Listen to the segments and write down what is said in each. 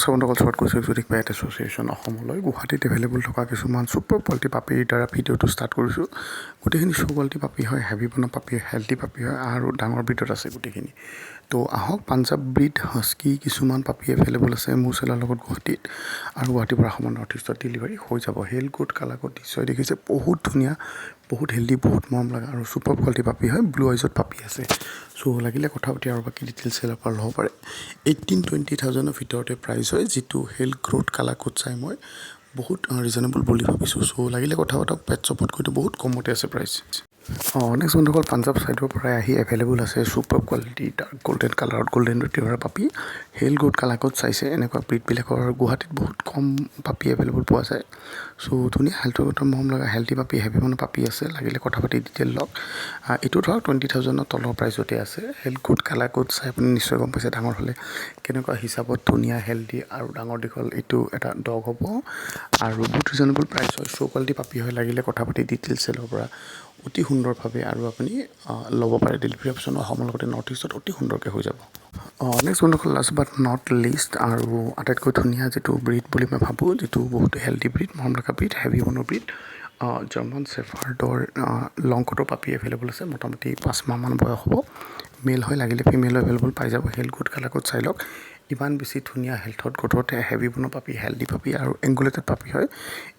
নমস্কাৰ বন্ধুসকল, স্বাগত কৰিছোঁ এক্সোটিক পেট এছ'চিয়েশ্যন অসমলৈ। গুৱাহাটীত এভেইলেবল থকা কিছুমান ছুপাৰ কোৱালিটি পাপিৰ দ্বাৰা ভিডিঅ'টো ষ্টাৰ্ট কৰিছোঁ। গোটেইখিনি ছ' কোৱালিটি পাপি হয়, হেভি বনা পাপি হয়, হেল্ডি পাপি হয় আৰু ডাঙৰ ব্ৰিডত আছে গোটেইখিনি। তো আহক, পাঞ্জাৱ ব্ৰিড হাস্কি কিছুমান পাপি এভেইলেবল আছে মোৰ চেলাৰ লগত গুৱাহাটীত, আৰু গুৱাহাটীৰ পৰা অসমৰ নৰ্থ ইষ্টত ডেলিভাৰী হৈ যাব। হেল কোট কালাৰ কোট নিশ্চয় দেখিছে, বহুত ধুনীয়া, বহুত হেল্ডি, বহুত মৰম লগা আৰু ছুপাৰ কোৱালিটি পাপি হয়। ব্লু আইজত পাপি আছে। চ' লাগিলে কথা পাতি আৰু বাকী ডিটেইলছ চেলাৰ পৰা ল'ব পাৰে। 18-20,000ৰ ভিতৰতে প্ৰাইচ হয়, যিটো হেল গ্ৰোথ কালাৰ কোড চাই মই বহুত ৰিজনেবল বুলি ভাবিছোঁ। চ' লাগিলে কথা পাতক, পেট শ্বপত গৈতো বহুত কমতে আছে প্ৰাইচ। নেক্সট বন্ধুসকল, পাঞ্জাৱ ছাইডৰ পৰাই আহি এভেইলেবল আছে ছুপাৰ কোৱালিটি ডাৰ্ক গল্ডেন কালাৰত গল্ডেন ৰিট্ৰিভাৰ পাপি। হেল গ্ৰোথ কালাৰ কোড চাইছে, এনেকুৱা ব্ৰিডবিলাকৰ গুৱাহাটীত বহুত কম পাপি এভেইলেবল পোৱা যায়। চ' ধুনীয়া হেল্থৰ কথা মৰম লগা হেল্থি পাপি, হেভি মানুহ পাপি আছে। লাগিলে কথা পাতি ডিটেইল লওক। এইটো ধৰক 20,000ৰ তলৰ প্ৰাইচতে আছে। হেল গ্ৰোথ কালাৰ কোড চাই আপুনি নিশ্চয় গম পাইছে ডাঙৰ হ'লে কেনেকুৱা হিচাপত ধুনীয়া হেল্ডি আৰু ডাঙৰ দীঘল এইটো এটা ডগ হ'ব, আৰু বহুত ৰিজনেবল প্ৰাইচ হয়। ছ' কোৱালিটি পাপি হয়, লাগিলে কথা পাতি ডিটেইলছ চেলৰ পৰা অতি সুন্দৰভাৱে আৰু আপুনি ল'ব পাৰে। ডেলিভাৰী অপশ্যন অসমৰ লগতে নৰ্থ ইষ্টত অতি সুন্দৰকৈ হৈ যাব। নেক্সট বন্ধুসকল, লাষ্ট বাট নট লিষ্ট আৰু আটাইতকৈ ধুনীয়া যিটো ব্ৰিড বুলি মই ভাবোঁ, যিটো বহুত হেল্ডি ব্ৰিড, মৰম লগা ব্ৰিড, হেভি বনৰ ব্ৰিড, জাৰ্মান চেফাৰ্ডৰ লং কোটৰ পাপি এভেইলেবল আছে। মোটামুটি 5 মাহমান বয়স হ'ব। মেল হয়, লাগিলে ফিমেল এভেইলেবল পাই যাব। হেল গুড কালাৰ কোড চাই লওক। ইমান বেছি ধুনীয়া হেল্থত গ্ৰথতে হেভি বনৰ পাপি, হেল্ডি পাপি আৰু এংগুলেটেড পাপি হয়।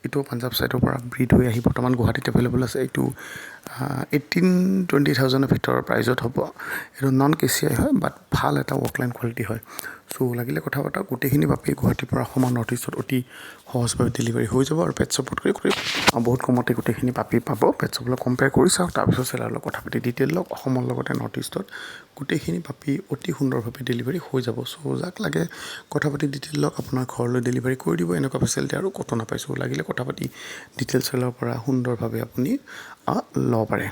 এইটো পাঞ্জাৱ ছাইডৰ পৰা ব্ৰিড হৈ আহি বৰ্তমান গুৱাহাটীত এভেইলেবল আছে। এইটো 18-20,000ৰ ভিতৰৰ প্ৰাইজত হ'ব। এইটো নন কেচিয়াই হয়, বাট ভাল এটা ৱৰ্কলাইন কোৱালিটি হয়। চ' লাগিলে কথা পাতক। গোটেইখিনি পাপি গুৱাহাটীৰ পৰা অসমৰ নৰ্থ ইষ্টত অতি সহজভাৱে ডেলিভাৰী হৈ যাব, আৰু পেট শ্বপত কৰি বহুত কমতে গোটেইখিনি পাপি পাব। পেট শ্বপলৈ কম্পেয়াৰ কৰি চাওক, তাৰপিছত চেলাৰৰ লগত কথা পাতি ডিটেইল লওক। অসমৰ লগতে নৰ্থ ইষ্টত গোটেইখিনি পাপি অতি সুন্দৰভাৱে ডেলিভাৰী হৈ যাব। চ' যাক লাগে কথা পাতি ডিটেইল লওক, আপোনাৰ ঘৰলৈ ডেলিভাৰী কৰি দিব। এনেকুৱা ফেচিলিটি আৰু ক'তো নাপাইছোঁ। লাগিলে কথা পাতি ডিটেইলছ চেলাৰৰ পৰা সুন্দৰভাৱে আপুনি ল'ব পাৰে।